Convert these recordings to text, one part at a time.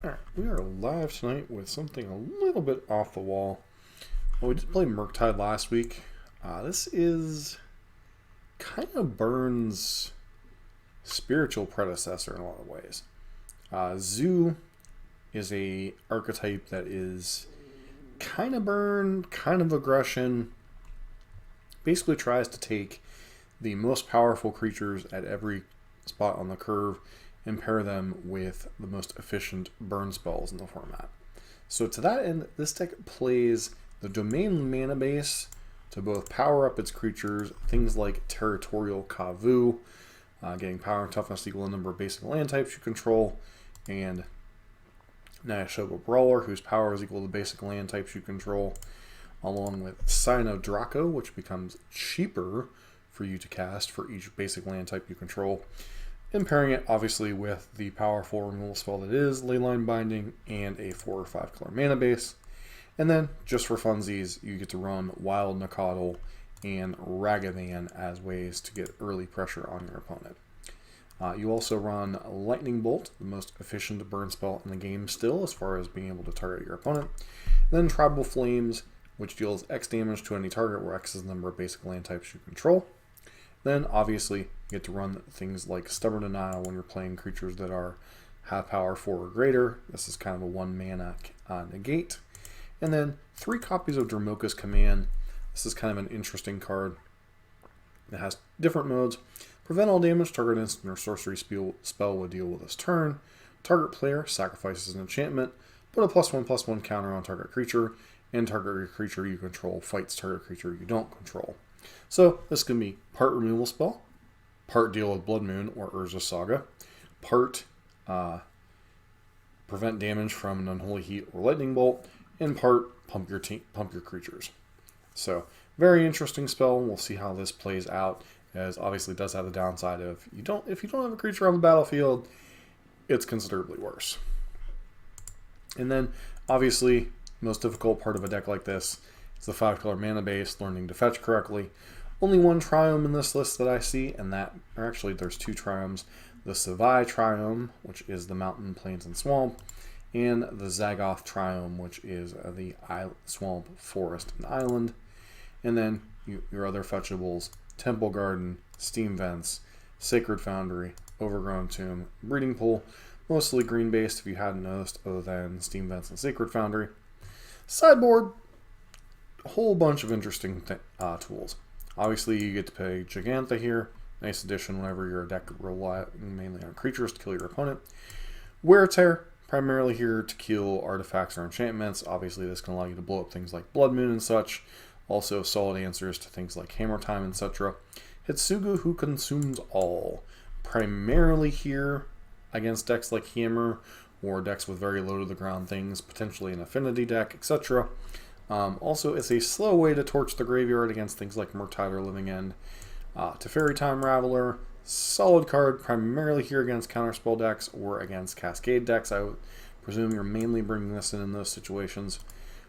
Alright, we are live tonight with something a little bit off the wall. Well, we did play Murktide last week. This is kind of Burn's spiritual predecessor in a lot of ways. Zoo is a archetype that is kind of Burn, kind of aggression. Basically tries to take the most powerful creatures at every spot on the curve and pair them with the most efficient burn spells in the format. So to that end, this deck plays the domain mana base to both power up its creatures, things like Territorial Kavu, getting power and toughness equal to the number of basic land types you control, and Nayashoba Brawler, whose power is equal to the basic land types you control, along with Sino Draco, which becomes cheaper for you to cast for each basic land type you control, and pairing it obviously with the powerful removal spell that is Leyline Binding and a 4 or 5 color mana base. And then, just for funsies, you get to run Wild Nacatl and Ragavan as ways to get early pressure on your opponent. You also run Lightning Bolt, the most efficient burn spell in the game still, as far as being able to target your opponent. And then Tribal Flames, which deals X damage to any target where X is the number of basic land types you control. Then, obviously, you get to run things like Stubborn Denial when you're playing creatures that have power 4 or greater. This is kind of a 1 mana negate. And then 3 copies of Dromoka's Command. This is kind of an interesting card. It has different modes. Prevent all damage target instant or sorcery spell will deal with this turn. Target player sacrifices an enchantment. Put a +1/+1 counter on target creature. And target creature you control fights target creature you don't control. So this can be part removal spell, part deal with Blood Moon or Urza Saga, part prevent damage from an Unholy Heat or Lightning Bolt, and part pump your creatures. So very interesting spell. We'll see how this plays out, as obviously it does have the downside of if you don't have a creature on the battlefield, it's considerably worse. And then obviously most difficult part of a deck like this is the 5 color mana base, learning to fetch correctly. Only one Triome in this list that I see, and actually there's 2 Triomes. The Savai Triome, which is the Mountain, Plains, and Swamp, and the Zagoth Triome, which is the Swamp, Forest, and Island. And then your other fetchables, Temple Garden, Steam Vents, Sacred Foundry, Overgrown Tomb, Breeding Pool, mostly green-based if you hadn't noticed, other than Steam Vents and Sacred Foundry. Sideboard, a whole bunch of interesting tools. Obviously, you get to pay Gigantha here. Nice addition whenever you're a deck relying mainly on creatures to kill your opponent. Wear Tear, primarily here to kill artifacts or enchantments. Obviously, this can allow you to blow up things like Blood Moon and such. Also, solid answers to things like Hammer Time, etc. Hitsugu, who consumes all. Primarily here against decks like Hammer, or decks with very low to the ground things, potentially an affinity deck, etc. Also, it's a slow way to torch the graveyard against things like Murktide or Living End. Teferi Time Raveler, solid card, primarily here against counterspell decks or against Cascade decks. I would presume you're mainly bringing this in those situations.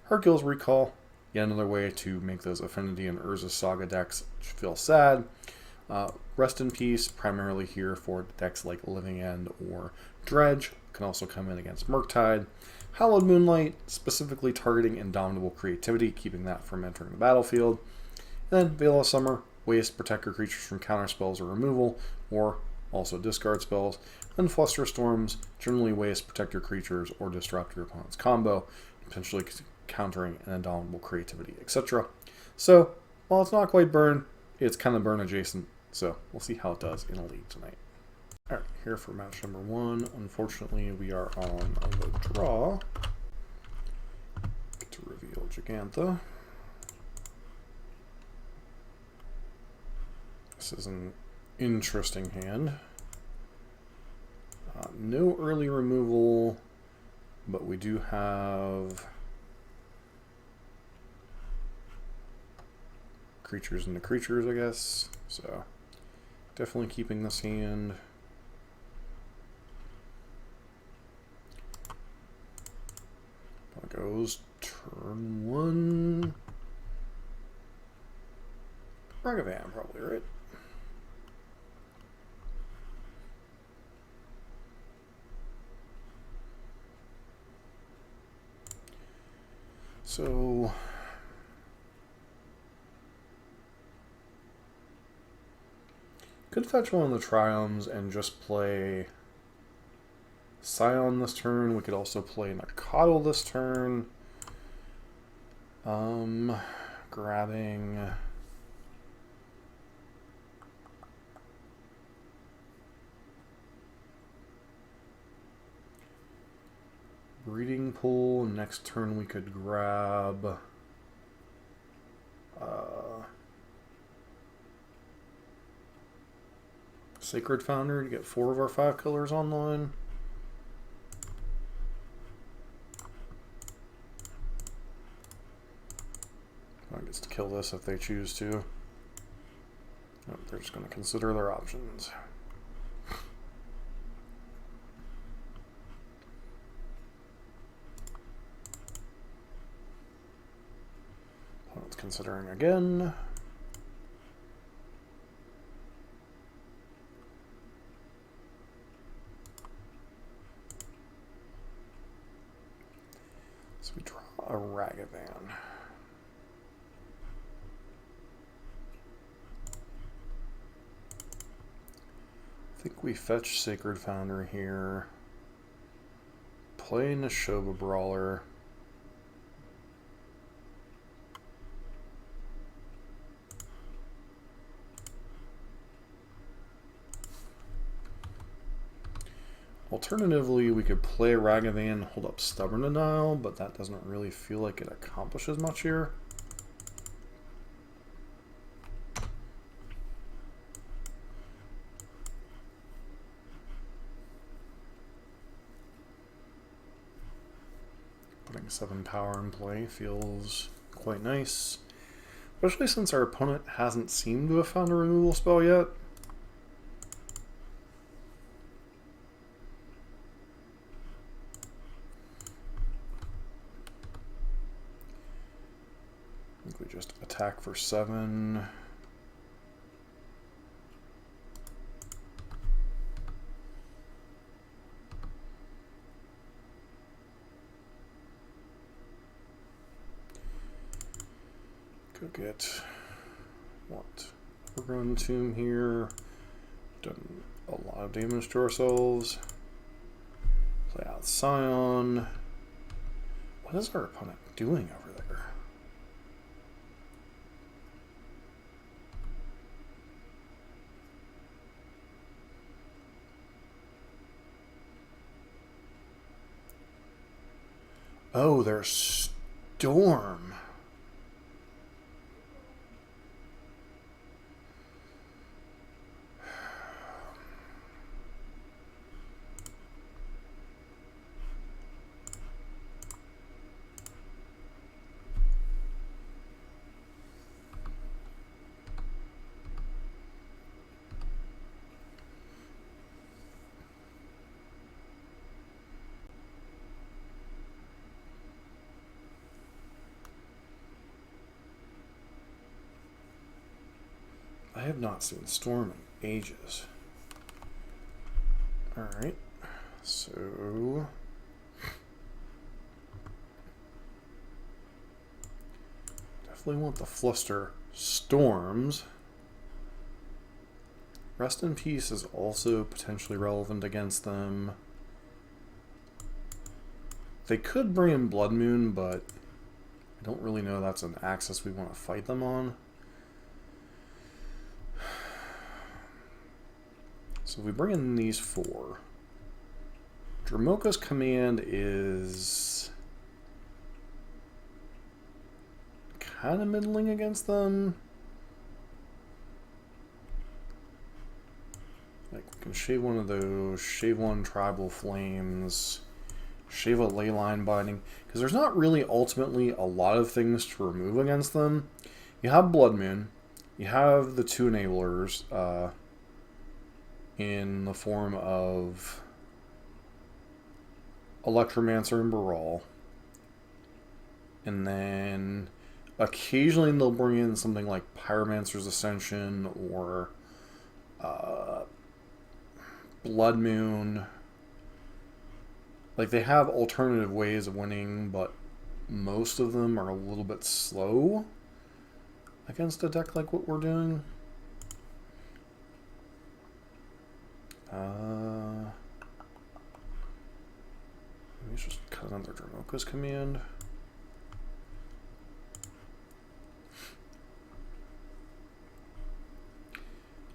Hercule's Recall, yet another way to make those Affinity and Urza Saga decks feel sad. Rest in Peace, primarily here for decks like Living End or Dredge, can also come in against Murktide. Hallowed Moonlight, specifically targeting Indomitable Creativity, keeping that from entering the battlefield. And then Veil of Summer, ways to protect your creatures from counter spells or removal, or also discard spells. And Fluster Storms, generally ways to protect your creatures or disrupt your opponent's combo, potentially countering an Indomitable Creativity, etc. So, while it's not quite Burn, it's kind of Burn adjacent, so we'll see how it does in a league tonight. Alright, here for match number 1. Unfortunately, we are on the draw. Get to reveal Gigantha. This is an interesting hand. No early removal, but we do have creatures into creatures, I guess. So, definitely keeping this hand. Goes turn 1. Ragavan, probably, right? So could fetch one of the Triumphs and just play Scion this turn. We could also play Nakatl this turn. Grabbing Breeding Pool. Next turn we could grab Sacred Founder to get 4 of our 5 colors online. I guess to kill this if they choose to. Nope, they're just going to consider their options. Opponent's considering again. So we draw a Ragavan. I think we fetch Sacred Founder here. Play Neshoba Brawler. Alternatively, we could play Ragavan, hold up Stubborn Denial, but that doesn't really feel like it accomplishes much here. Putting 7 power in play feels quite nice, especially since our opponent hasn't seemed to have found a removal spell yet. I think we just attack for 7. Go get what? Overgrown Tomb here. Done a lot of damage to ourselves. Play out Scion. What is our opponent doing over there? Oh, there's Storm. I have not seen Storm in ages. Alright, so definitely want the Fluster Storms. Rest in Peace is also potentially relevant against them. They could bring in Blood Moon, but I don't really know that's an axis we want to fight them on. So if we bring in these 4, Dramoka's command is kind of middling against them. Like, we can shave one of those, shave one Tribal Flames, shave a Leyline Binding, because there's not really ultimately a lot of things to remove against them. You have Blood Moon, you have the 2 enablers, in the form of Electromancer and Baral. And then occasionally they'll bring in something like Pyromancer's Ascension or Blood Moon. Like, they have alternative ways of winning, but most of them are a little bit slow against a deck like what we're doing. Let me just cut another Dromoka's command.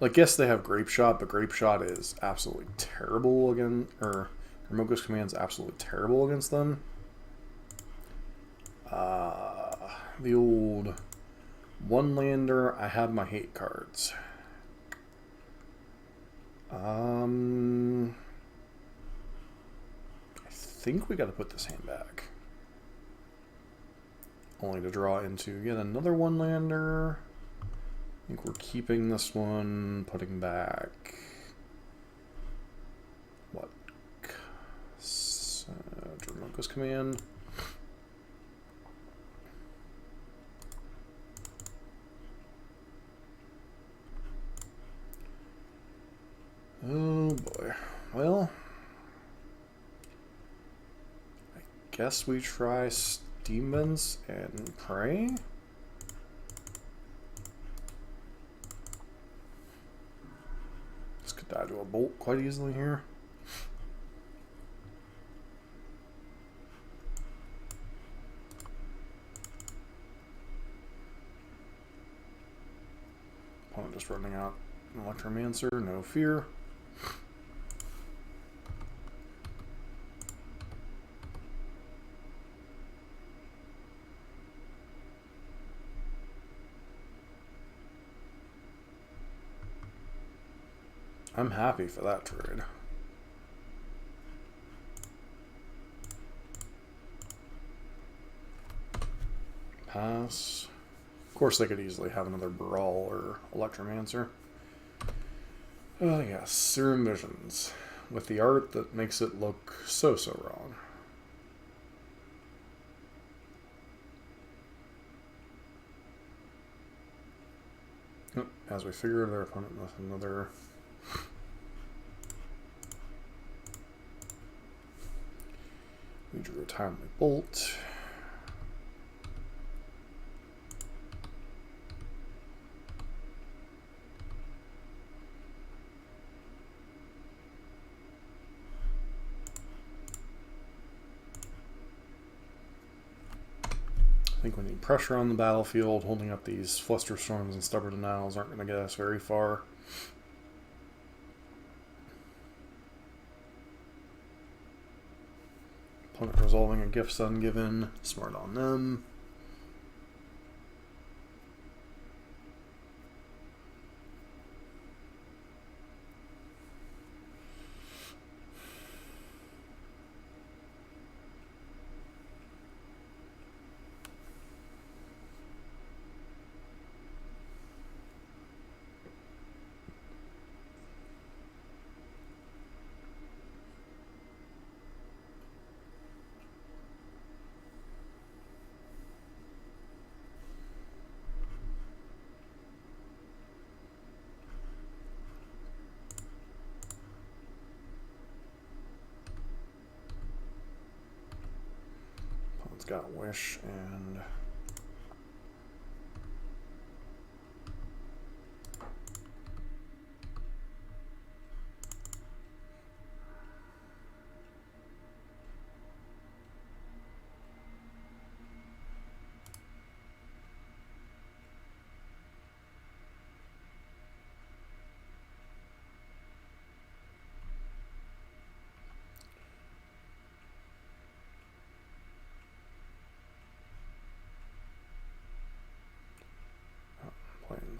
Like, yes, they have Grape Shot, but Grape Shot is absolutely terrible again, or Dromoka's command is absolutely terrible against them. The old one-lander, I have my hate cards. I think we got to put this hand back. Only to draw into yet another one-lander. I think we're keeping this one, putting back... what? Dromoka's command. Oh boy. Well, I guess we try Steam Vents and pray. This could die to a bolt quite easily here. Opponent just running out an Electromancer, no fear. I'm happy for that trade. Pass. Of course, they could easily have another Brawl or Electromancer. Yes, Serum Visions. With the art that makes it look so wrong. As we figured, their opponent with another... We drew a Timely Bolt. I think we need pressure on the battlefield. Holding up these Flusterstorms and Stubborn Denials aren't going to get us very far. Opponent resolving a Gifts Ungiven. Smart on them. Got Wish and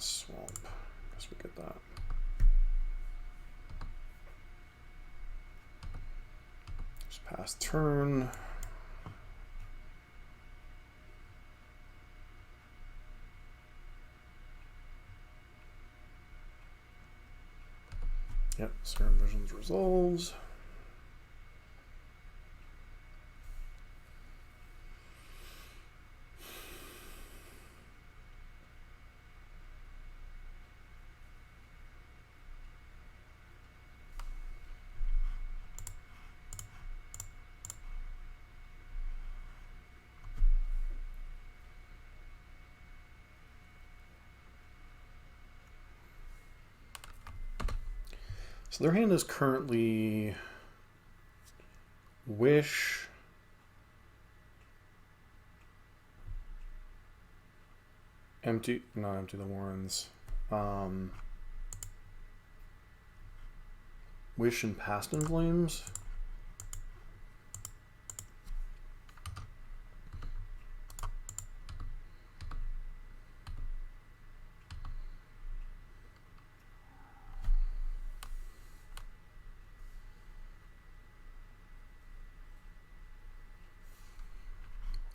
Swamp. Guess we get that. Just pass turn. Yep, Serum Visions resolves. So their hand is currently Wish, not Empty the Warrens, Wish and Past in Flames.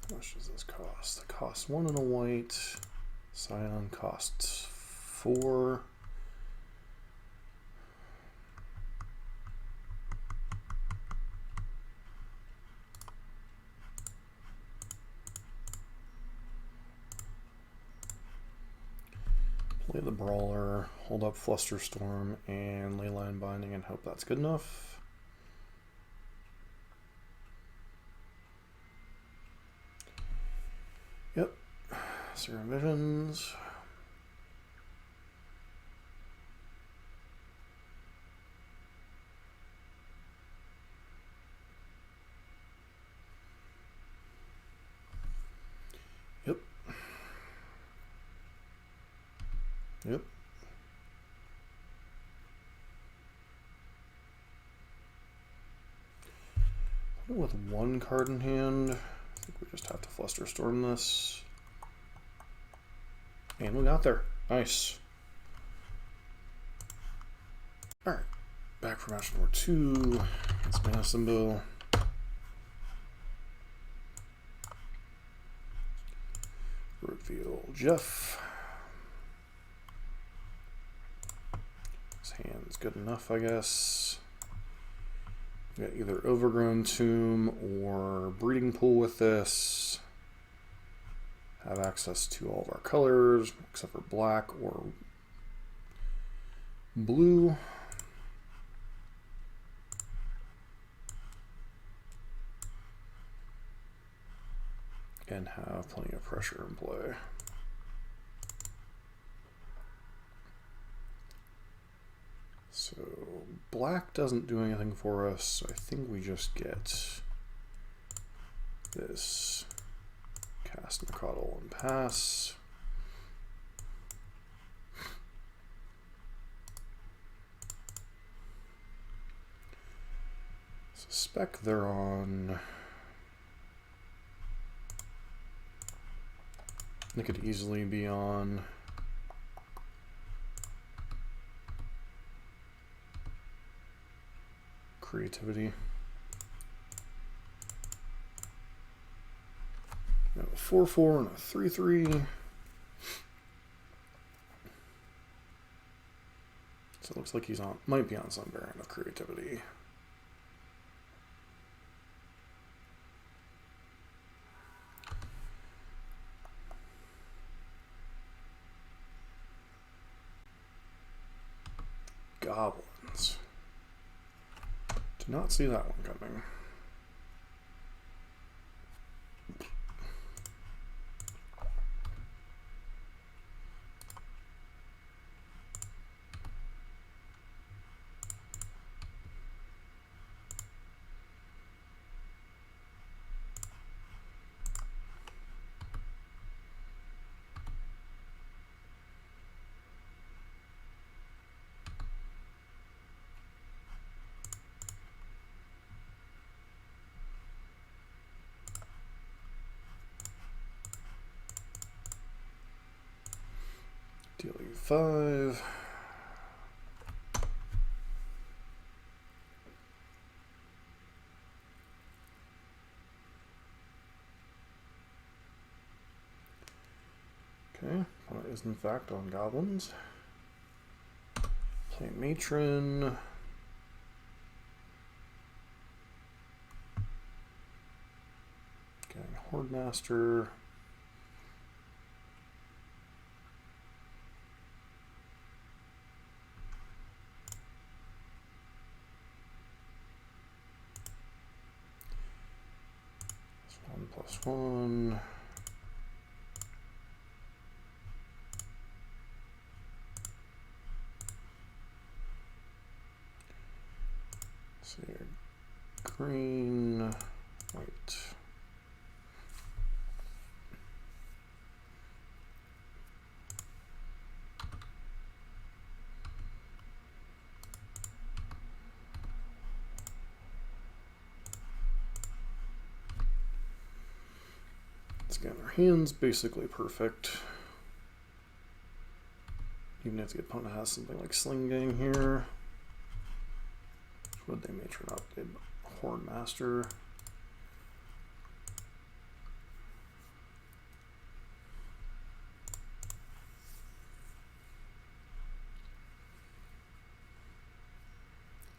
How much does this cost? It costs 1 and a white. Scion costs 4. Play the Brawler, hold up Flusterstorm and Leyline Binding and hope that's good enough. Yep. Serum Visions. Yep. Yep. With one card in hand, I think we just have to Flusterstorm this. And we got there. Nice. Alright. Back for match number 2. It's Mana Symbol. Reveal Jeff. His hand's good enough, I guess. We got either Overgrown Tomb or Breeding Pool with this. Have access to all of our colors, except for black or blue. And have plenty of pressure in play. So black doesn't do anything for us, so I think we just get this. Cast Nakadal and pass. Suspect they're on. They could easily be on Creativity. We have a 4/4 and a 3/3. So it looks like he's on, might be on some variant of Creativity. Goblins. Did not see that one coming. Deal you 5. Okay, that is in fact on Goblins. Play Matron. Getting Horde Master. +1. green, white. Scan our hands, basically perfect. Even if the opponent has something like Sling Gang here. What they may turn up? They Horn Master.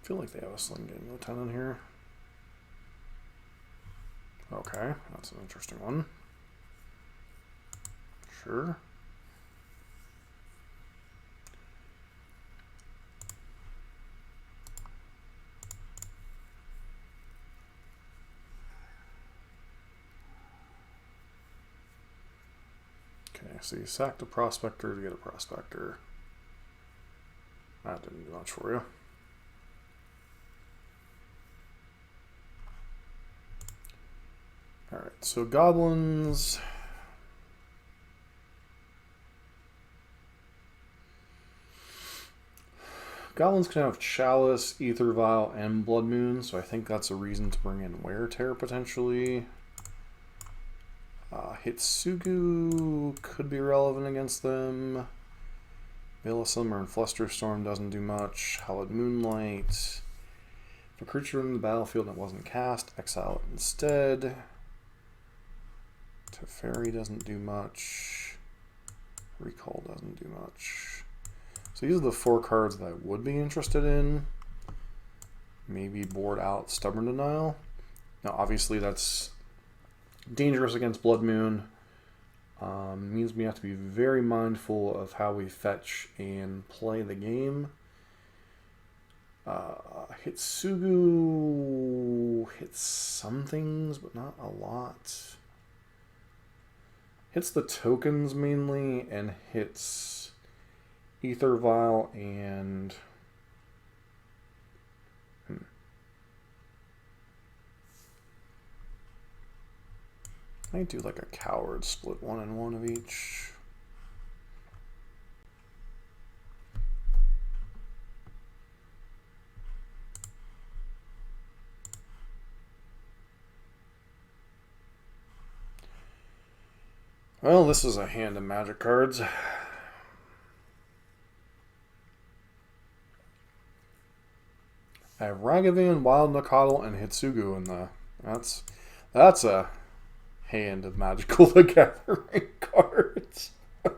I feel like they have a Sling Gang Lieutenant here. Okay, that's an interesting one. Sure. Okay, so you sacked a Prospector to get a Prospector. That didn't do much for you. Alright, so Goblins. Goblins can have Chalice, Ether Vial, and Blood Moon, so I think that's a reason to bring in Wear Tear potentially. Hitsugu could be relevant against them. Veil of Summer and Flusterstorm doesn't do much. Hallowed Moonlight. If a creature in the battlefield that wasn't cast, exile it instead. Teferi doesn't do much. Recall doesn't do much. So these are the 4 cards that I would be interested in. Maybe board out Stubborn Denial. Now obviously that's dangerous against Blood Moon. Means we have to be very mindful of how we fetch and play the game. Hitsugu hits some things, but not a lot. Hits the tokens mainly, and hits Ether Vial and... I do like a Coward, split 1 and 1 of each. Well, this is a hand of Magic cards. I have Ragavan, Wild Nakatl, and Hitsugu in the... That's a hand of Magical the Gathering cards. I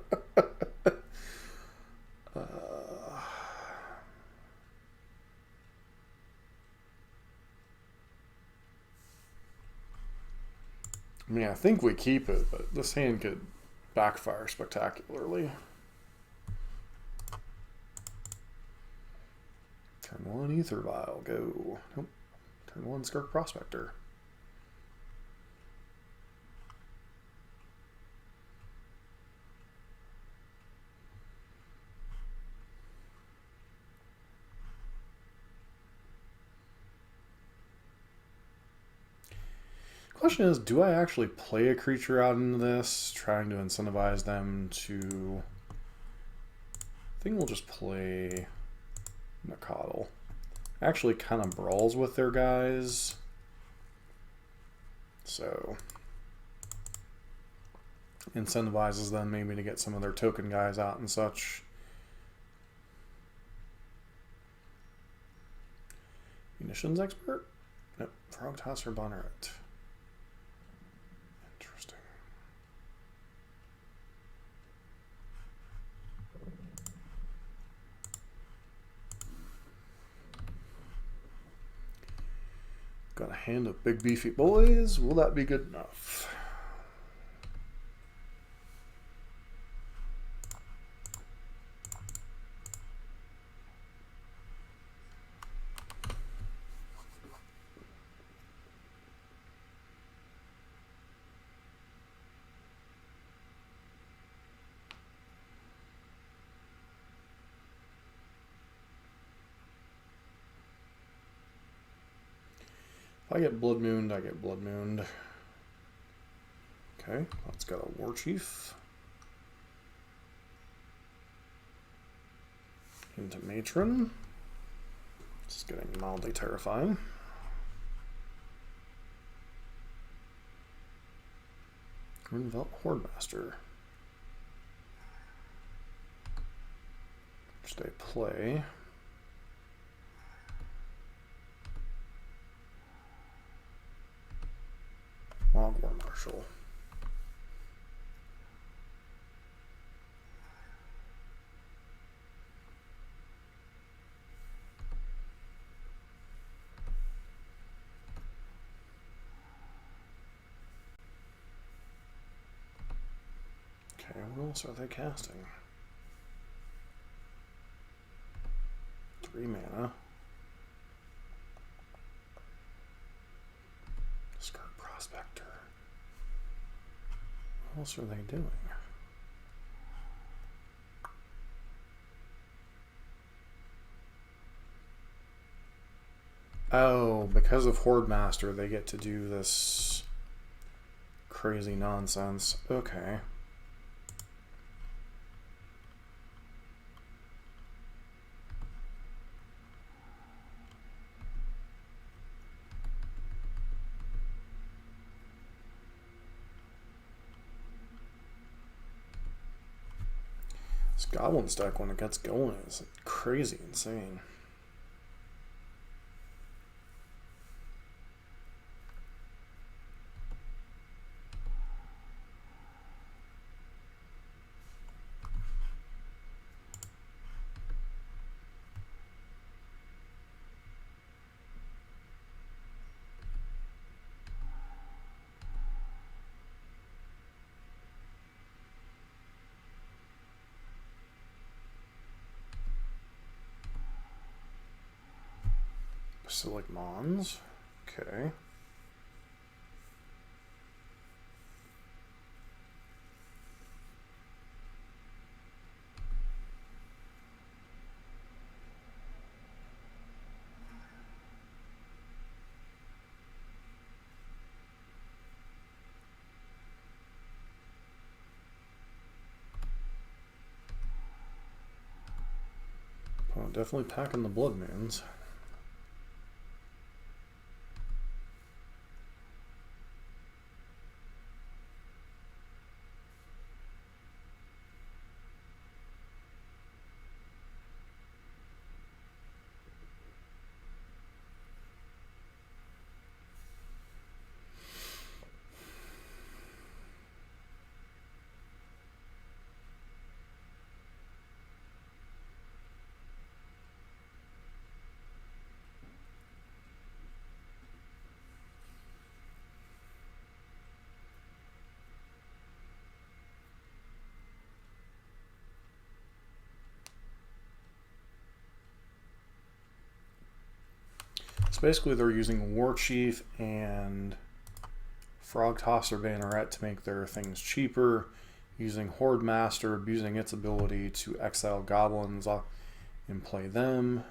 mean, I think we keep it, but this hand could backfire spectacularly. Turn 1 Ether Vial, go. Nope. Turn 1 Skirk Prospector. Question is, do I actually play a creature out into this, trying to incentivize them to... I think we'll just play Nakatl. Actually kind of brawls with their guys. So... incentivizes them maybe to get some of their token guys out and such. Munitions Expert? Nope. Frogtoss or Bonneret. Got a hand of big beefy boys. Will that be good enough? If I get Blood Mooned, I get Blood Mooned. Okay, let's go a War Chief. Into Matron. This is getting mildly terrifying. Greenvelt Hordemaster. Which they play. Log War Marshal. Okay, what else are they casting? 3 mana. Skirt Prospector. What else are they doing? Oh, because of Hordemaster, they get to do this crazy nonsense. Okay. This Goblins deck, when it gets going, is crazy insane. Basilic Mons. Okay. Oh, definitely packing the Blood Moons. So basically they're using War Chief and Frog Tosser Banneret to make their things cheaper, using Horde Master, abusing its ability to exile goblins and play them.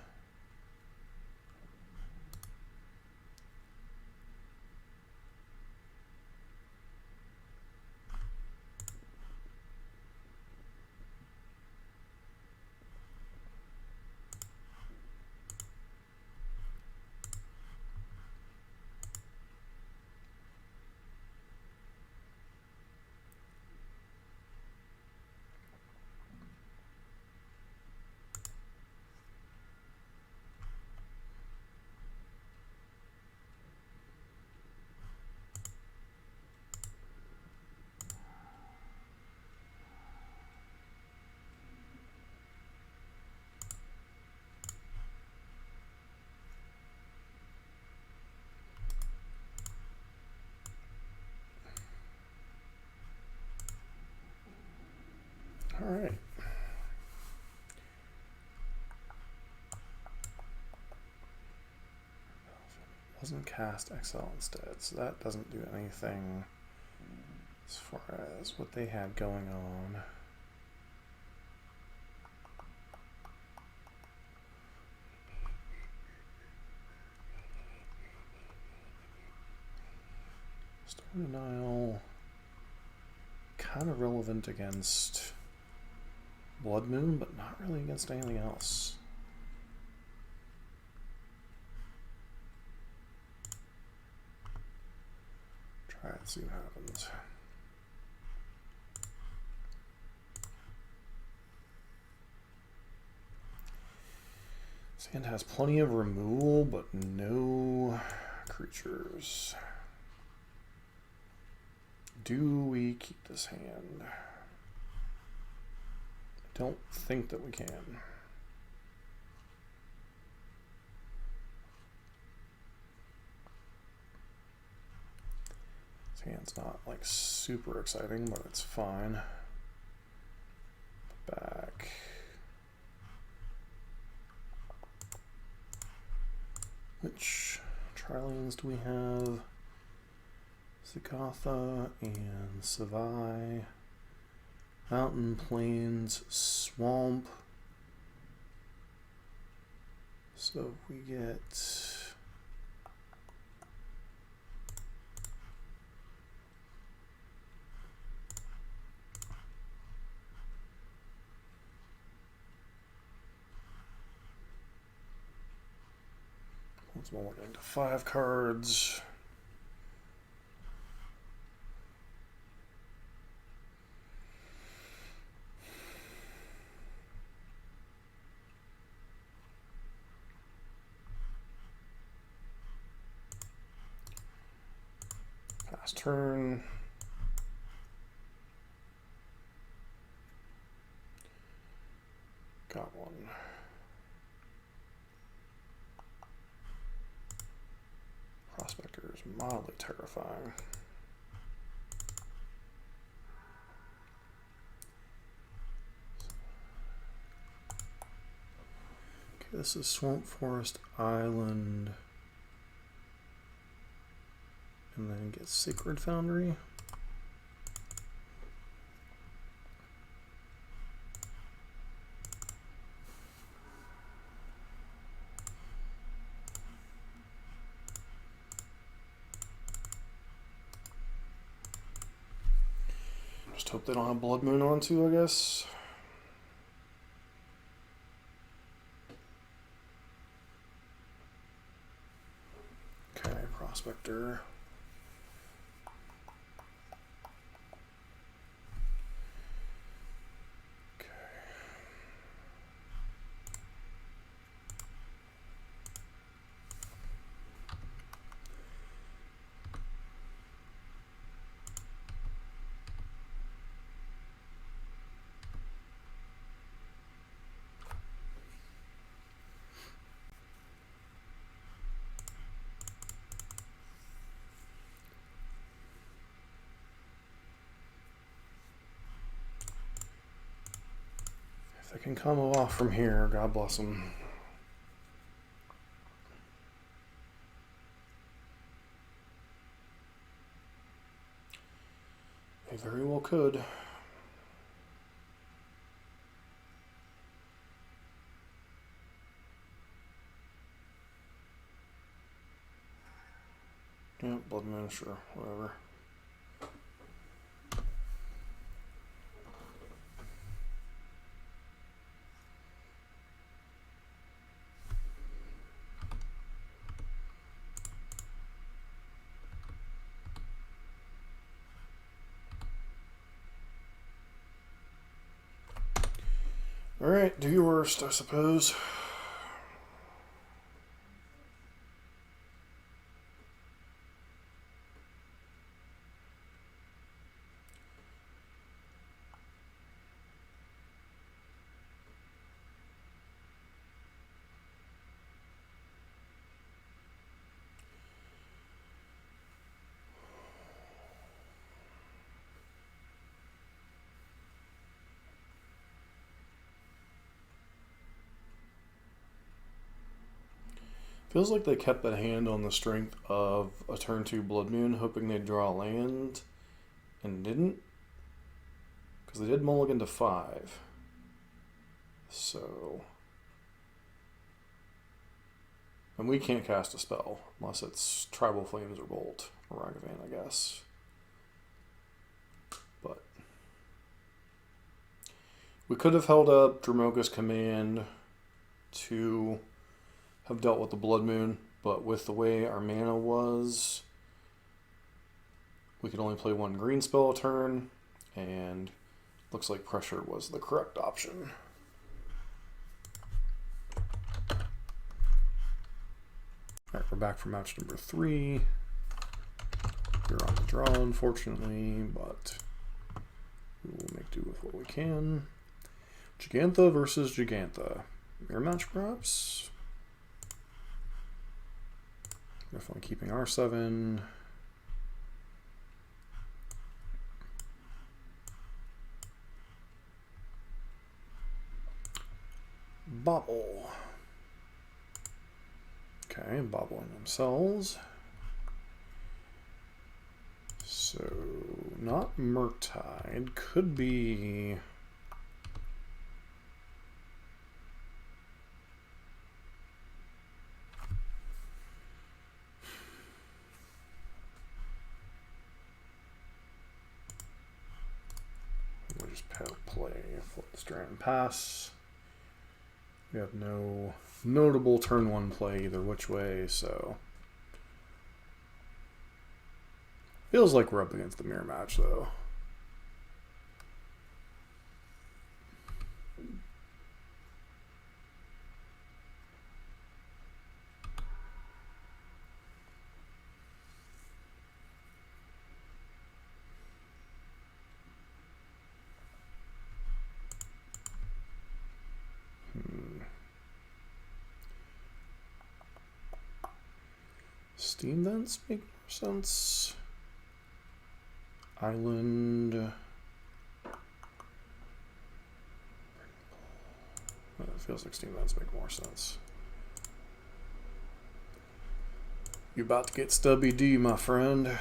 All right. Wasn't cast Exile instead, so that doesn't do anything as far as what they had going on. Denial. Kind of relevant against Blood Moon, but not really against anything else. Try it, see what happens. Sand has plenty of removal, but no creatures. Do we keep this hand? I don't think that we can. This hand's not like super exciting, but it's fine. Back. Which Trillians do we have? Zakatha and Savai. Mountain, Plains, Swamp. So we get once more, we're getting to 5 cards. Last turn. Got one. Prospector is mildly terrifying. Okay, this is Swamp Forest Island. And then get Sacred Foundry. Just hope they don't have Blood Moon on too, I guess. Okay, Prospector. If they can come off from here, God bless them. They very well could. Yeah, Blood Moon, sure, whatever. Alright, do your worst, I suppose. Feels like they kept that hand on the strength of a turn 2 Blood Moon, hoping they'd draw land, and didn't. Because they did mulligan to 5. So... And we can't cast a spell, unless it's Tribal Flames or Bolt, or Ragavan, I guess. We could have held up Dramoga's command to have dealt with the Blood Moon, but with the way our mana was, we could only play one green spell a turn, and looks like Pressure was the correct option. Alright, we're back for match number 3. We're on the draw, unfortunately, but we will make do with what we can. Gigantha versus Gigantha. Mirror match, perhaps? Definitely keeping R7. Bobble. Okay, bobbling themselves. So, not Murktide. Could be... We'll just play Flip the Strand Pass. We have no notable turn 1 play either which way, so... Feels like we're up against the mirror match, though. Steam Vents make more sense. Island. It feels like Steam Vents make more sense. You about to get stubby D, my friend.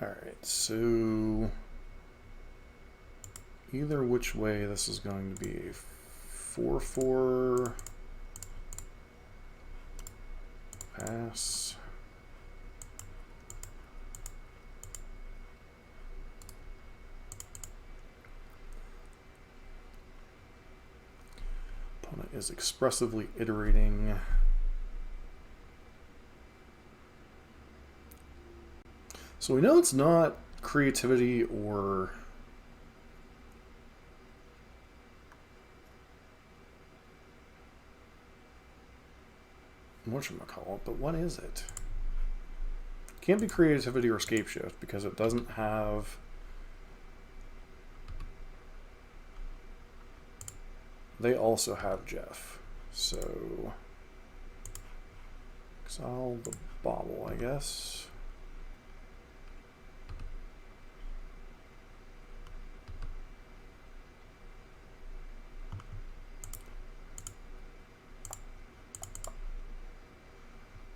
Alright, so either which way this is going to be a 4-4 pass. Opponent is expressively iterating. So we know it's not creativity or whatchamacallit, but what is it? Can't be creativity or escape shift because it doesn't have... They also have Jeff, so exile the bobble, I guess.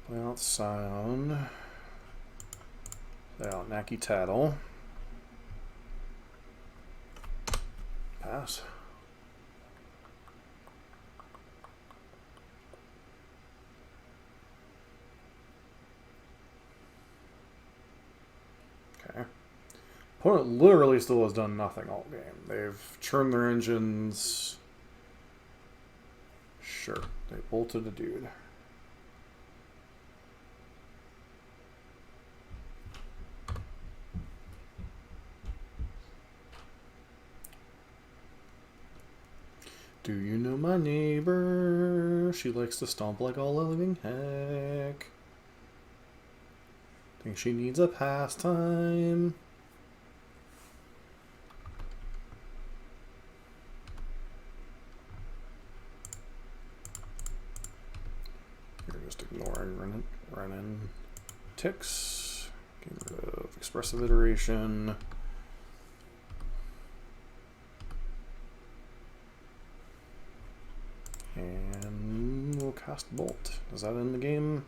Play out Scion. Play out Nacky Tattle. Pass. Okay. Opponent literally still has done nothing all game. They've churned their engines. Sure, they bolted a dude. Do you know my neighbor? She likes to stomp like all the living heck. Think she needs a pastime. You're just ignoring Renin ticks. Getting rid of expressive iteration. And we'll cast Bolt. Does that end the game?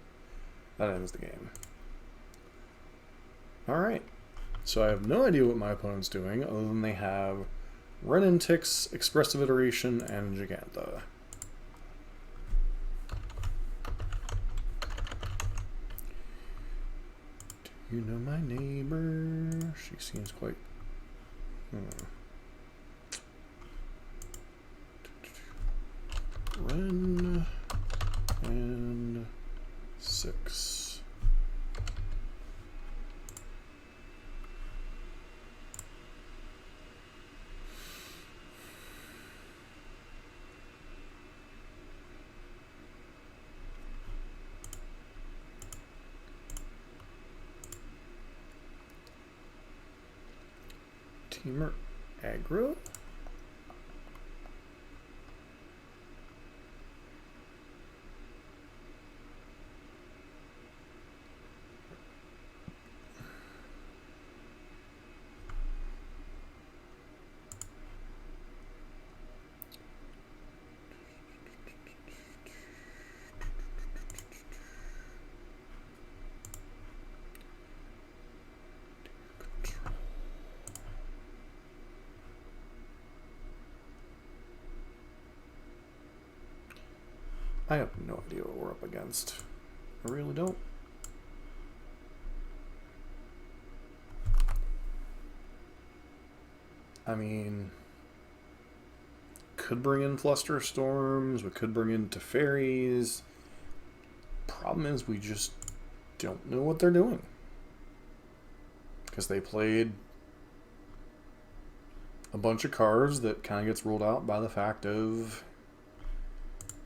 That ends the game. Alright. So I have no idea what my opponent's doing, other than they have Renintix, Expressive Iteration, and Giganta. Do you know my neighbor? She seems quite... Ren and 6. Temur Aggro? I have no idea what we're up against. I really don't. I mean, could bring in Fluster Storms, we could bring in Teferis. Problem is, we just don't know what they're doing. Because they played a bunch of cards that kind of gets ruled out by the fact of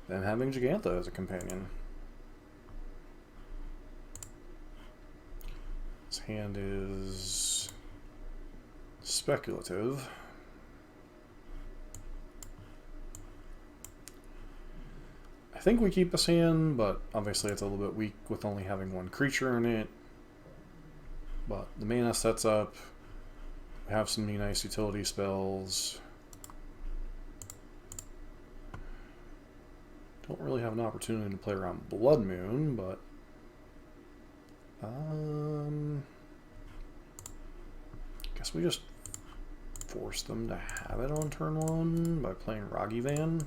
them having Giganta as a companion. This hand is speculative. I think we keep this hand, but obviously it's a little bit weak with only having one creature in it. But the mana sets up. We have some nice utility spells. Don't really have an opportunity to play around Blood Moon, but guess we just force them to have it on turn 1 by playing Ragivan.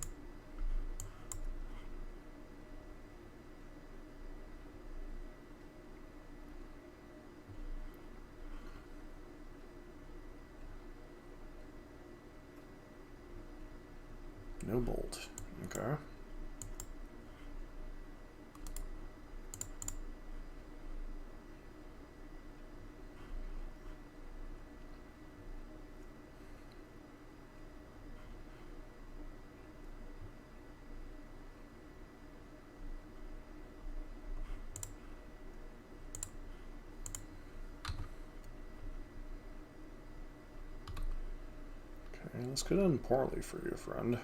No bolt. Okay. Okay, this could end poorly for you, friend.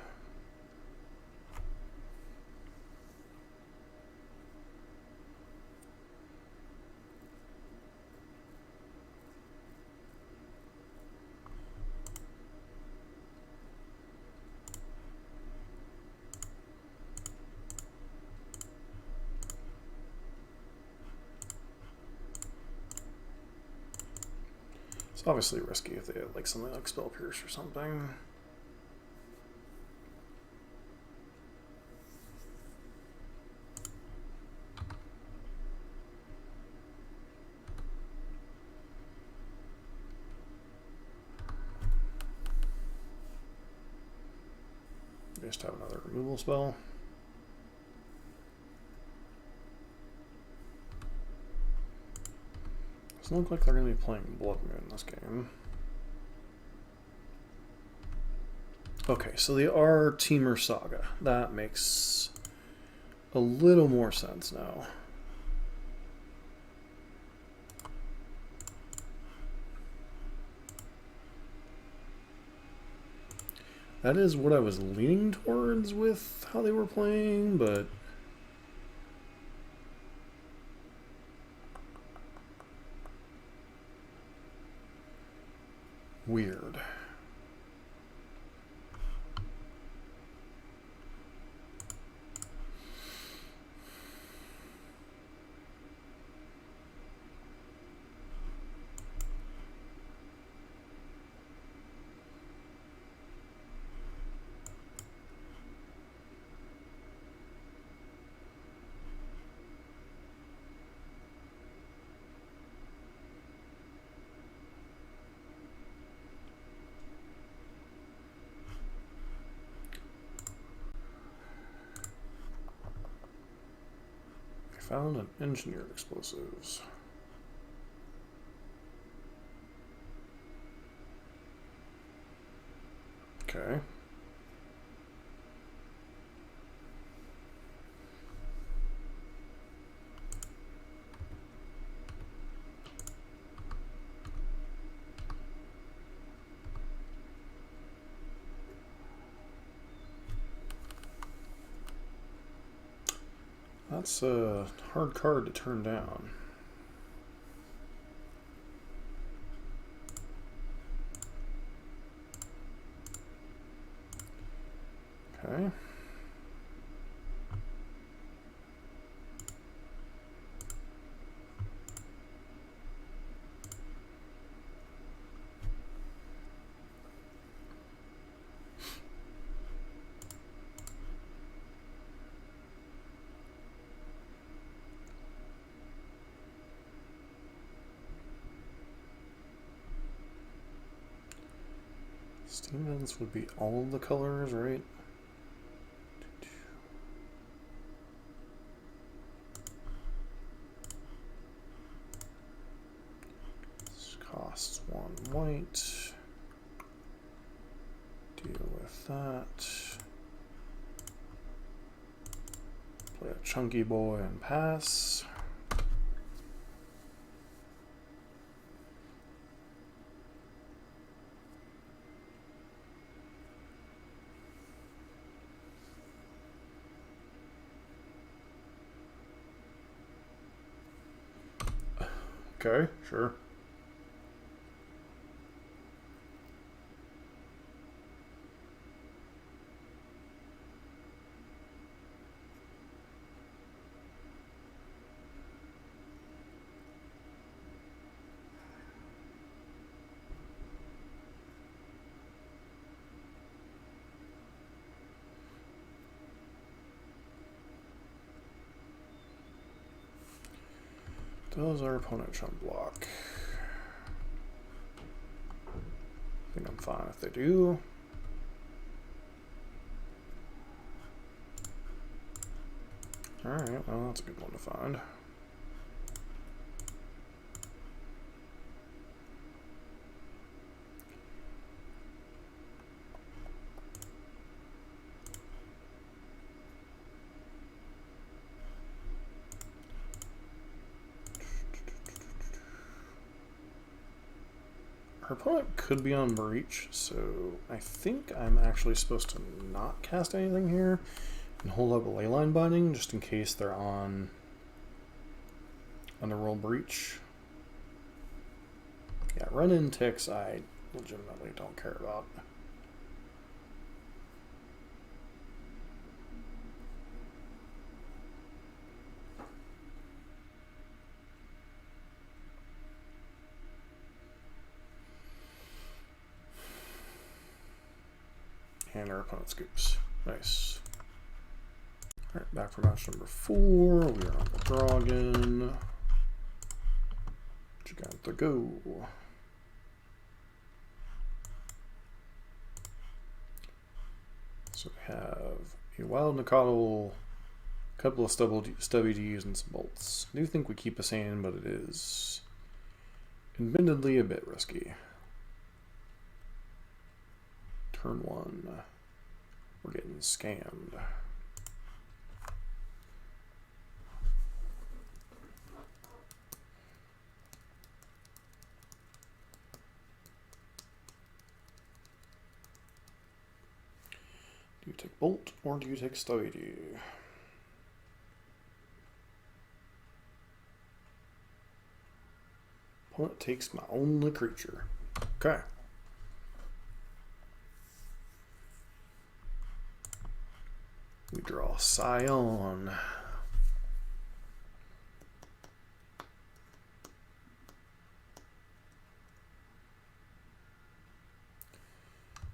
It's obviously risky if they had like something like Spell Pierce or something. They just have another removal spell. Doesn't look like they're going to be playing Blood Moon this game. Okay, so they are Temur Saga. That makes a little more sense now. That is what I was leaning towards with how they were playing, but weird. Found an engineered explosives. Okay. That's a hard card to turn down. Okay. Steam vents would be all of the colors, right? This costs 1 white. Deal with that. Play a chunky boy and pass. Okay, sure. Does our opponent chump block? I think I'm fine if they do. Alright, well, that's a good one to find. Our opponent could be on Breach, so I think I'm actually supposed to not cast anything here and hold up a Leyline Binding just in case they're on Underworld Breach. Yeah, run-in ticks I legitimately don't care about. And our opponent scoops. Nice. Alright, back for match number 4. We are on the draw again. What you got to go? So we have a Wild Nicottle, a couple of stubby Ds, and some bolts. I do think we keep a sand, but it is admittedly a bit risky. Turn 1. We're getting scammed. Do you take Bolt or do you take Stubby D? Opponent takes my only creature. Okay. We draw Scion.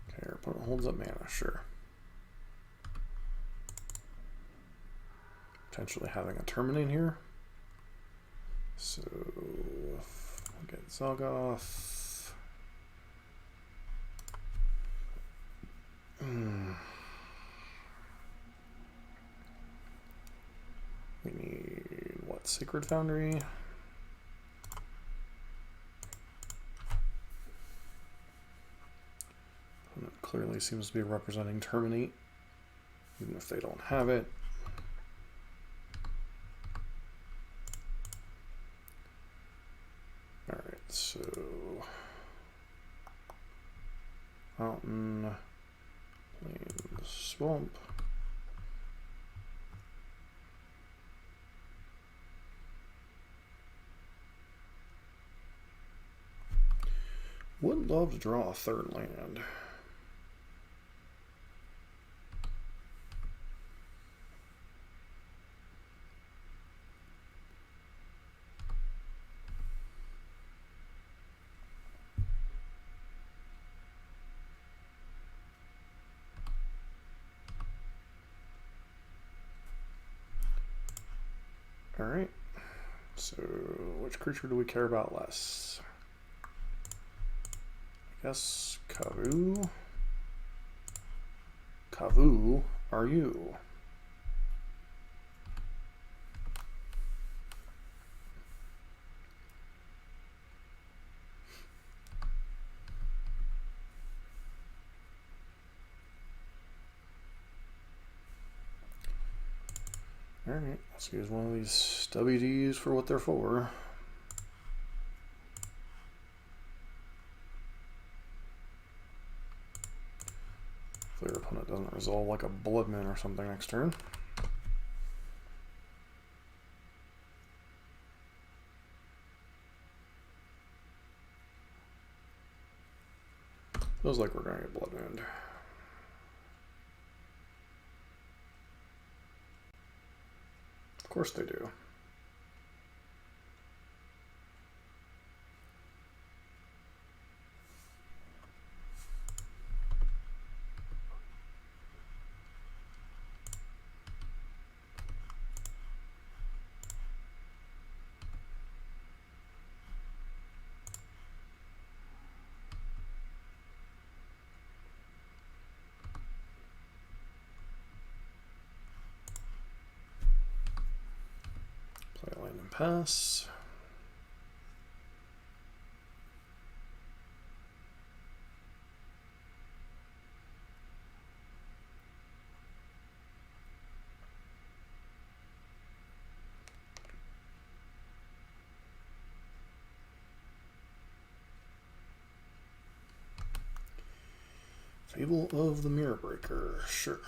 Okay, our opponent holds up mana, sure. Potentially having a Terminate here. So we'll get Zoggoth. We need what? Sacred Foundry. It clearly seems to be representing Terminate, even if they don't have it. Alright, so Mountain, Plains, Swamp. Would love to draw a third land. Alright, so which creature do we care about less? I guess Kavu. Kavu, are you? Alright, let's use one of these WDs for what they're for. If their opponent doesn't resolve like a Bloodman or something next turn. Feels like we're going to get Bloodman. Of course they do. Play a land and pass. Fable of the Mirror Breaker, sure.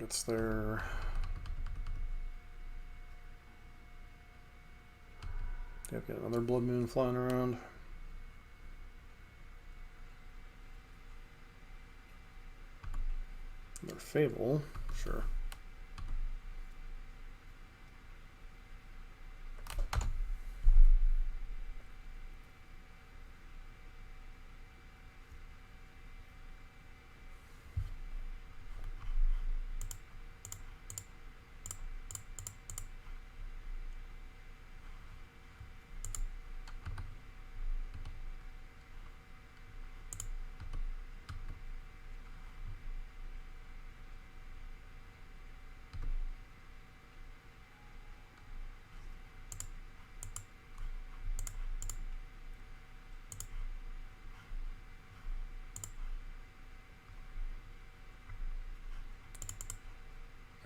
gets there. Yep, got another Blood Moon flying around. Another Fable, sure.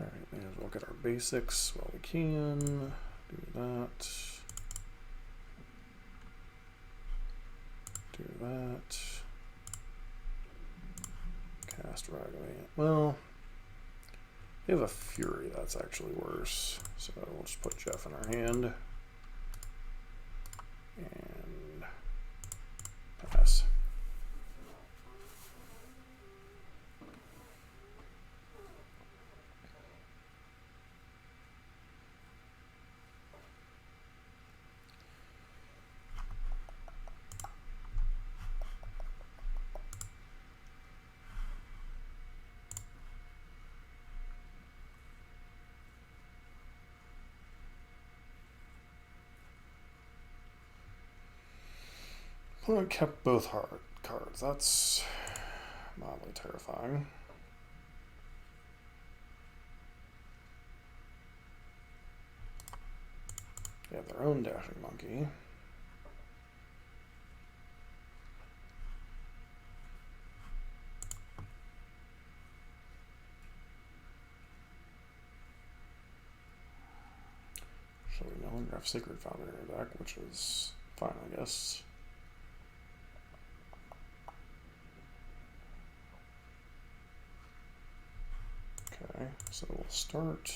Alright, may as well get our basics while we can. Do that. Do that. Cast Ragavan. Well, we have a Fury, that's actually worse. So we'll just put Jeff in our hand. And pass. Well, I kept both hard cards. That's mildly terrifying. They have their own Dashing Monkey. So we no longer have Sacred Fountain in our deck, which is fine, I guess. Okay, so we'll start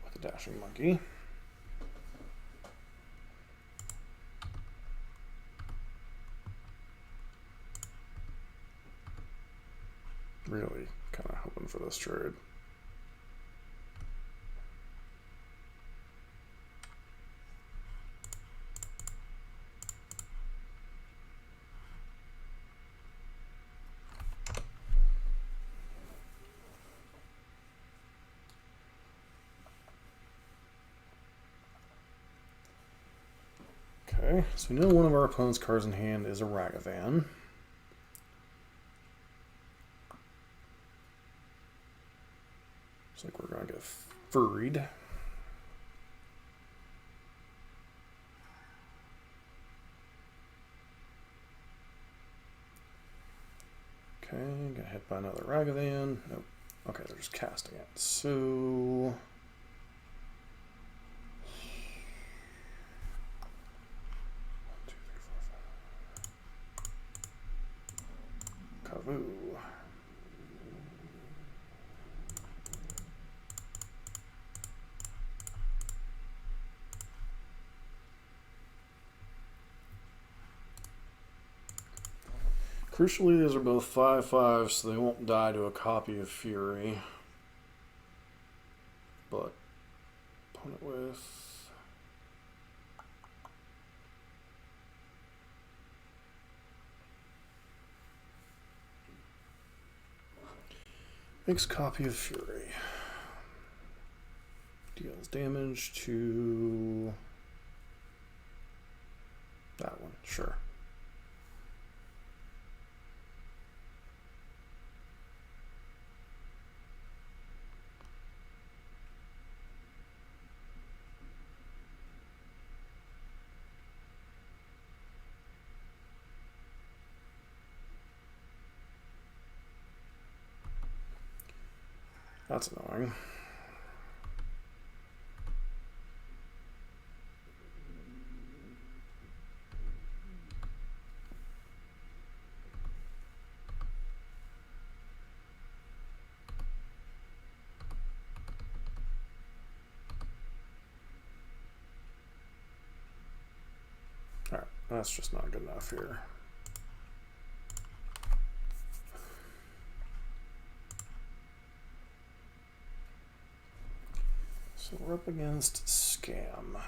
with the Dashing Monkey. Really kind of hoping for this trade. Okay, so we know one of our opponent's cards in hand is a Ragavan. Looks like we're going to get furried. Okay, get hit by another Ragavan. Nope. Okay, they're just casting it. So... Kavu. Crucially, these are both 5/5, so they won't die to a copy of Fury. But opponent with makes copy of Fury. Deals damage to that one, sure. That's annoying. That's just not good enough here. So we're up against Scam.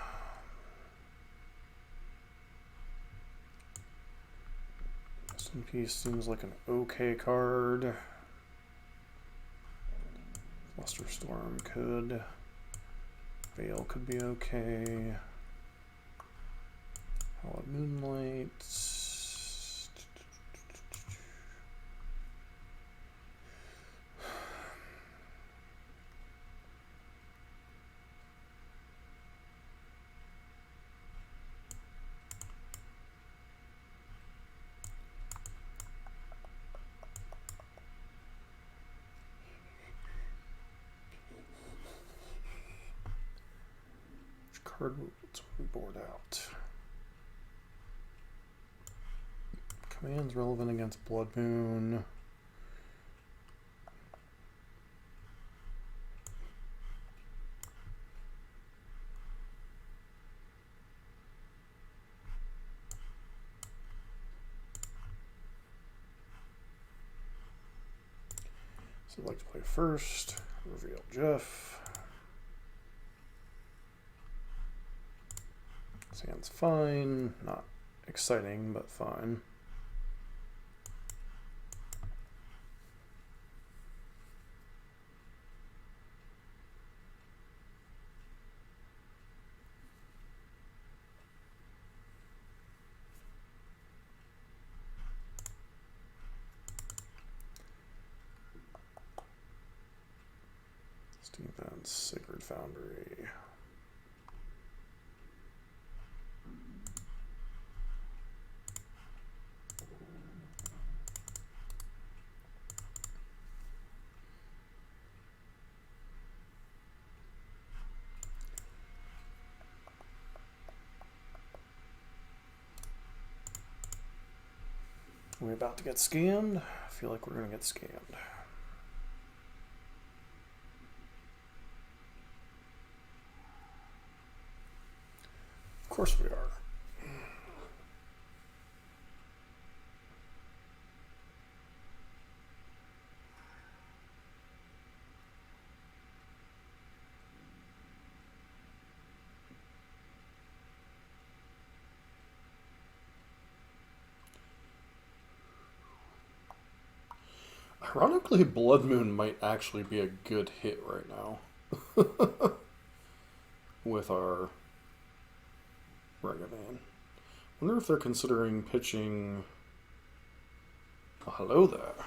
Rest in Peace seems like an okay card. Flusterstorm could. Veil could be okay. Hallowed Moonlight. Which card would we board out? Command's relevant against Blood Moon. So I'd like to play first. Reveal Jeff. This hand's fine. Not exciting, but fine. Defense, Sacred Foundry. Are we about to get scammed? I feel like we're going to get scammed. Of course we are. Ironically, Blood Moon might actually be a good hit right now. With our Regavan. Wonder if they're considering pitching... Oh, hello there.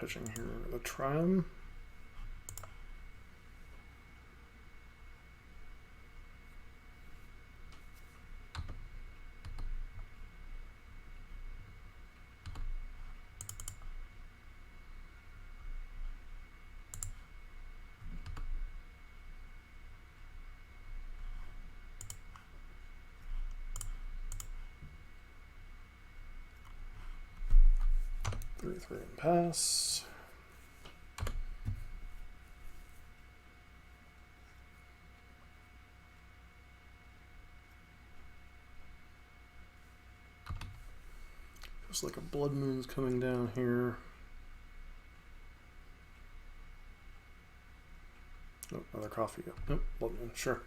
pitching here? The Triumph. Three and pass. Feels like a blood moon's coming down here. Oh, another coffee. Nope, blood moon, sure.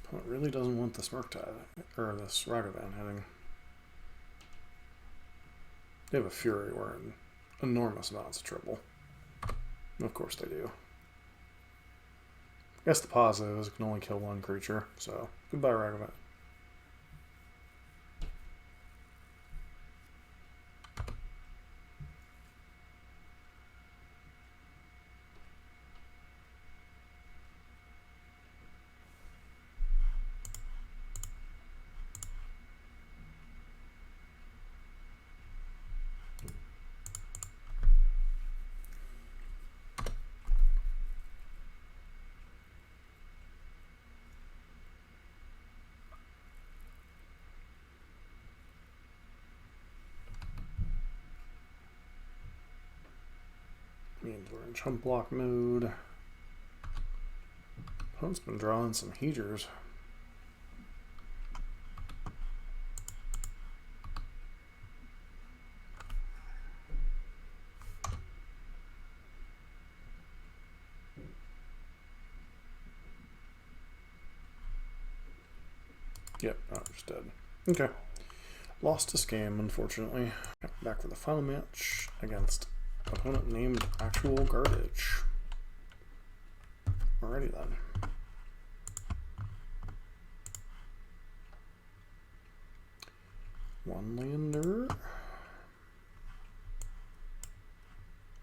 Opponent really doesn't want this Murktide, or this Ragavan hitting. They have a Fury, we're in enormous amounts of trouble. Of course they do. I guess the positive is it can only kill one creature, so goodbye Ragavan. Means we're in chump block mode. Opponent's been drawing some heaters. Yep, oh, just dead. Okay. Lost to Scam, unfortunately. Back for the final match against opponent named Actual Garbage. Alrighty then. One lander.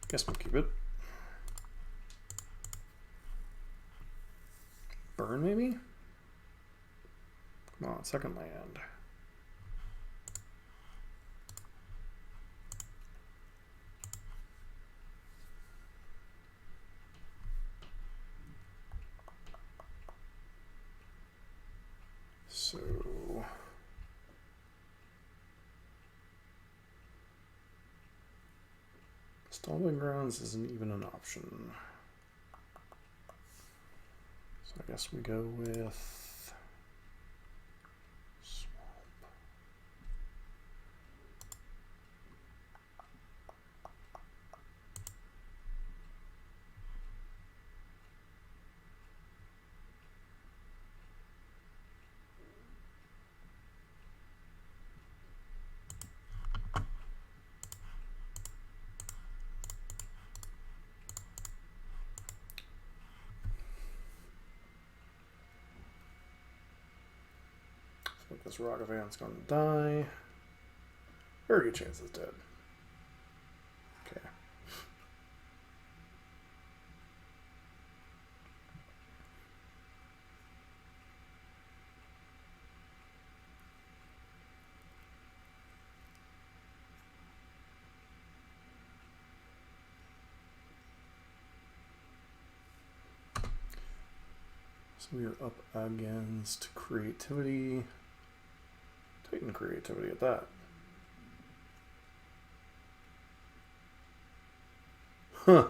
Guess we'll keep it. Burn, maybe? Come on, second land. So Stomping Grounds isn't even an option. So I guess we go with Swamp. This Ragavan's going to die. Very good chance it's dead. Okay. So we are up against Creativity. Titan Creativity at that. Huh.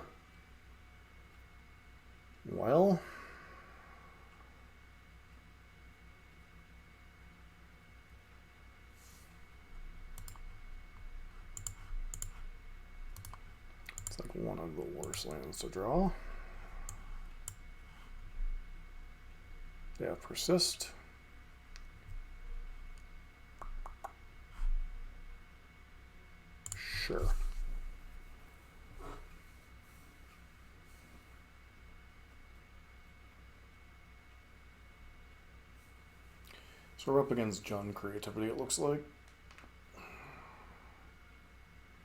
Well. It's like one of the worst lands to draw. Yeah, Persist. sure. So we're up against Jund creativity, it looks like.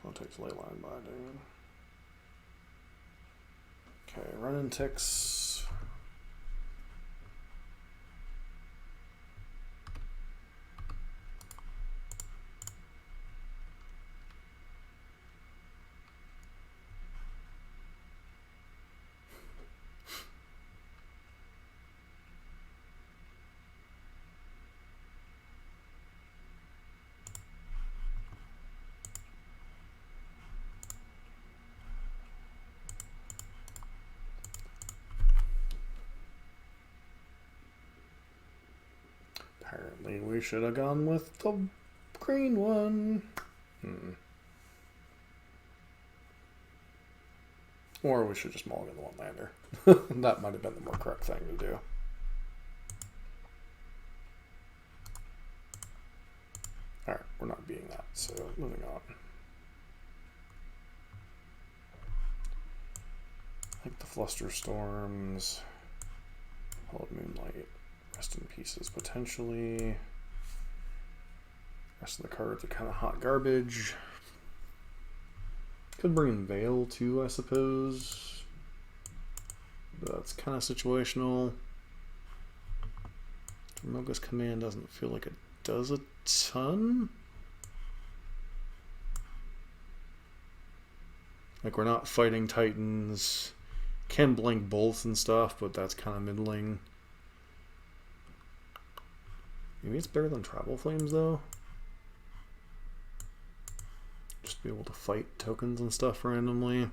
Oh, takes Leyline Binding. Okay, running ticks. Apparently we should have gone with the green one. Or we should just mulligan the one lander. That might have been the more correct thing to do. Alright, we're not beating that, so moving on. Like the Fluster Storms, Hallowed Moonlight, Rest in Pieces potentially. Rest of the cards are kind of hot garbage. Could bring Veil too, I suppose. But that's kind of situational. Dromoga's Command doesn't feel like it does a ton. Like, we're not fighting Titans. Can blink bolts and stuff, but that's kind of middling. Maybe it's better than Travel Flames, though. Just be able to fight tokens and stuff randomly.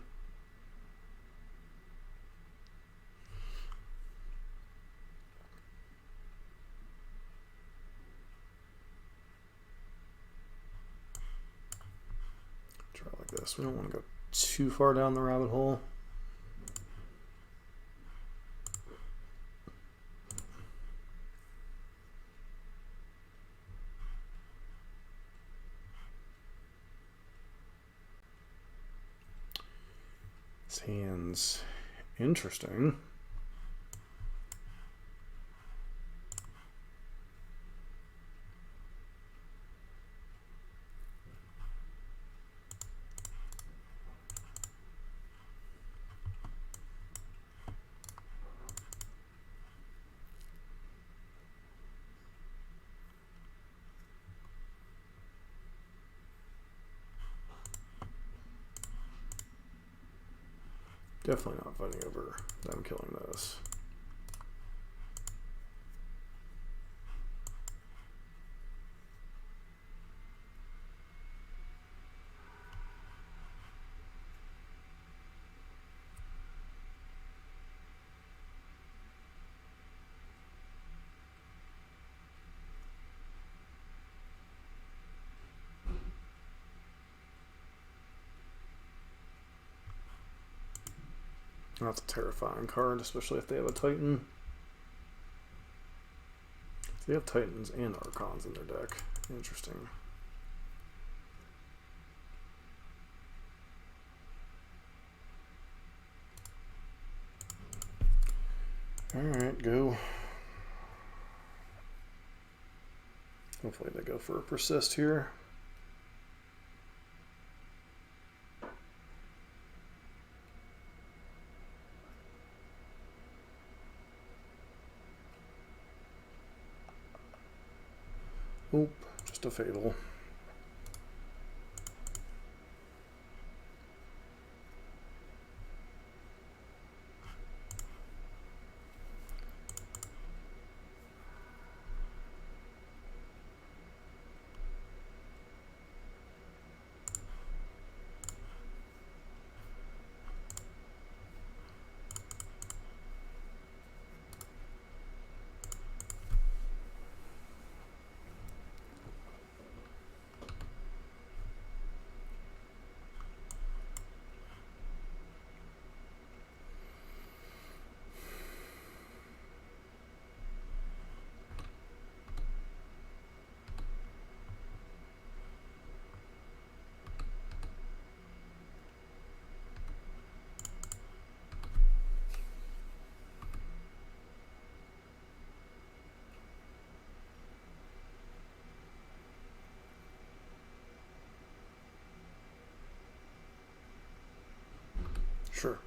Try like this. We don't want to go too far down the rabbit hole. This hand's interesting. Definitely not fighting over them killing this. That's a terrifying card, especially if they have a Titan. So they have Titans and Archons in their deck. Interesting. Alright, go. Hopefully they go for a persist here. Oop, just a fatal. sure.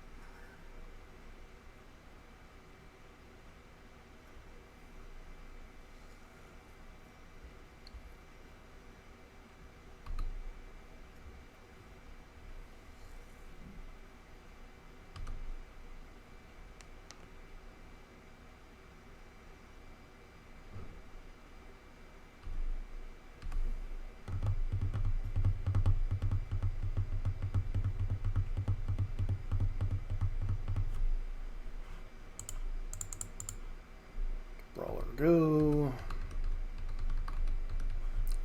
Brawler go.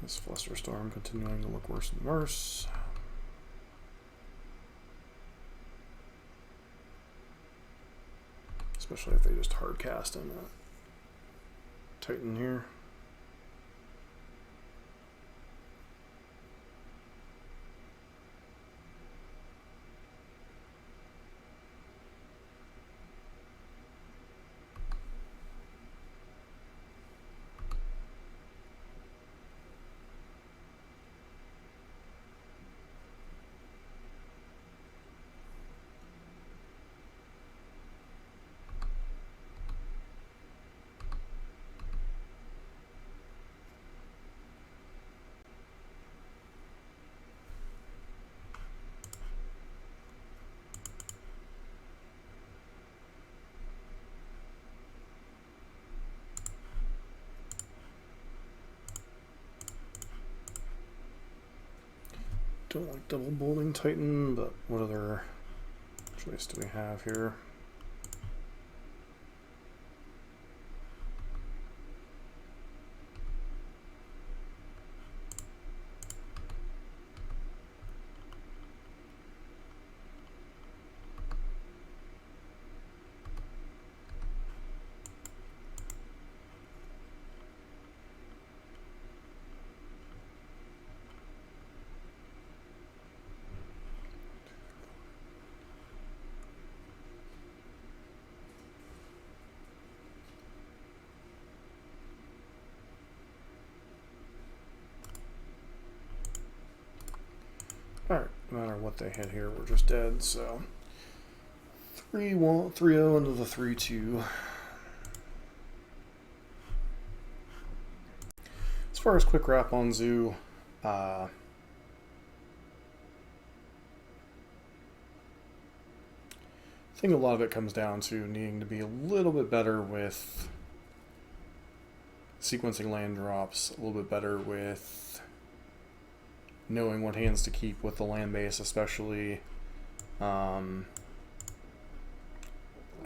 This Flusterstorm continuing to look worse and worse. Especially if they just hard cast in a Titan here. Don't like double bolting Titan, but what other choice do we have here? Alright, no matter what they hit here, we're just dead, so 3-1, 3-0 into the 3-2. As far as quick wrap on Zoo, I think a lot of it comes down to needing to be a little bit better with sequencing land drops, a little bit better with knowing what hands to keep with the land base, especially. I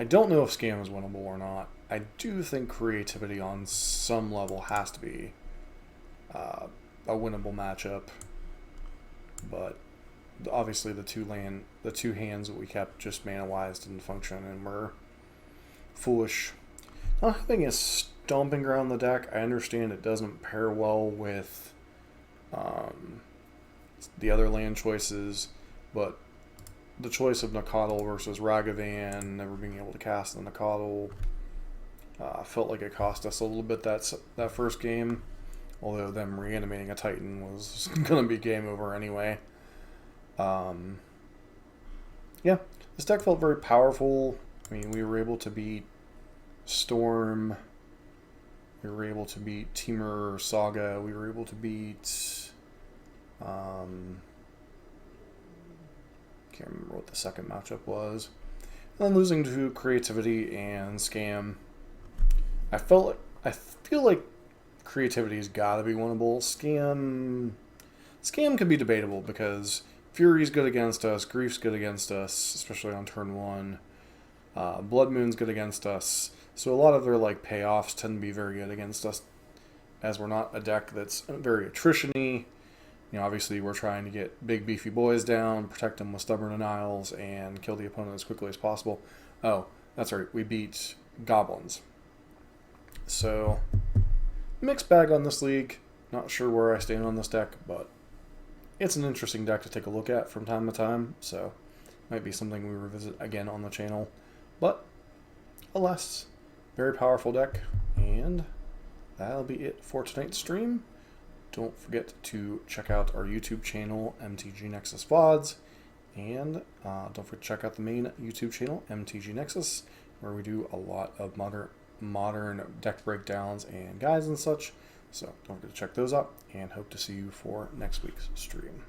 don't know if Scam is winnable or not. I do think creativity on some level has to be a winnable matchup, but obviously the two hands that we kept just mana-wise didn't function and were foolish. Not having a stomping ground in the deck, I understand it doesn't pair well with the other land choices, but the choice of Nakatl versus Ragavan, never being able to cast the Nakatl, felt like it cost us a little bit that first game, although them reanimating a Titan was going to be game over anyway. Yeah, this deck felt very powerful. I mean, we were able to beat Storm, we were able to beat Temur Saga, we were able to beat can't remember what the second matchup was. And then losing to Creativity and Scam. I feel like Creativity's got to be winnable. Scam could be debatable because Fury's good against us, Grief's good against us, especially on turn 1. Blood Moon's good against us. So a lot of their payoffs tend to be very good against us, as we're not a deck that's very attrition-y. You know, obviously we're trying to get big beefy boys down, protect them with stubborn denials, and kill the opponent as quickly as possible. Oh, that's right, we beat Goblins. So, mixed bag on this league. Not sure where I stand on this deck, but it's an interesting deck to take a look at from time to time, so might be something we revisit again on the channel. But, alas, very powerful deck, and that'll be it for tonight's stream. Don't forget to check out our YouTube channel, MTG Nexus VODs, And don't forget to check out the main YouTube channel, MTG Nexus, where we do a lot of modern deck breakdowns and guides and such. So don't forget to check those out, and hope to see you for next week's stream.